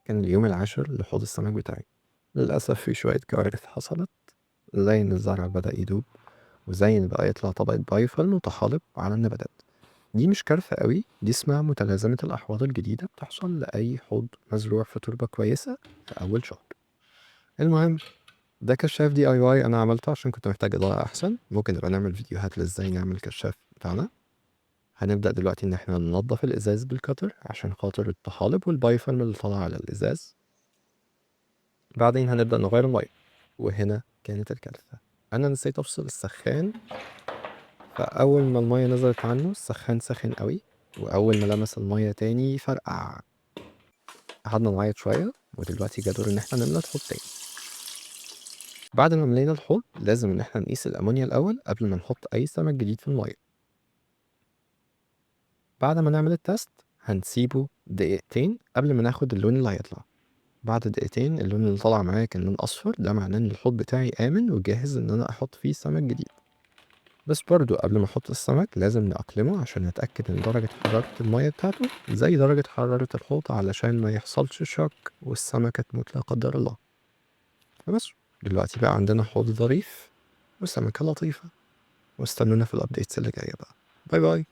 كان اليوم العاشر لحوض السمك بتاعي. للأسف في شوية كوارث حصلت، زي إن الزرع بدأ يدوب، وزي إن بقى يطلع طبقة بايفل وطحالب على النباتات. دي مش كارثة قوي، دي اسمها متلازمة الأحواض الجديدة بتحصل لأي حوض مزروع في تربة كويسة في أول شهر. المهم، ده كشاف DIY أنا عملته عشان كنت محتاج إضاءة أحسن. ممكن نبقى نعمل فيديوهات لإزاي نعمل كشاف بتاعنا. هنبدأ دلوقتي إن إحنا ننضف الإزاز بالكتر عشان خاطر الطحالب والبايفل اللي طالع على الإزاز. بعدين هنبدأ نغير المية، وهنا كانت الكارثة. أنا نسيت أفصل السخان، فأول ما المية نزلت عنه السخان سخن قوي، وأول ما لمس المية تاني فرقع. قعدنا نعيط شوية، ودلوقتي جا دور إن إحنا نملى الحوض تاني. بعد ما ملينا الحوض لازم إن إحنا نقيس الأمونيا الأول قبل ما نحط أي سمك جديد في المية. بعد ما نعمل التست هنسيبه دقيقتين قبل ما ناخد اللون اللي هيطلع. بعد دقيقتين اللون اللي طلع معايا كان لون أصفر، ده معناه إن الحوض بتاعي آمن وجاهز إن أنا أحط فيه سمك جديد. بس برضو قبل ما احط السمك لازم نأقلمه عشان نتأكد ان درجة حرارة المية بتاعته زي درجة حرارة الحوض علشان ما يحصلش شوك والسمكة تموت لا قدر الله. فبس دلوقتي بقى عندنا حوض ظريف وسمكة لطيفة، واستنونا في الابديتس اللي جاية بقى. باي باي.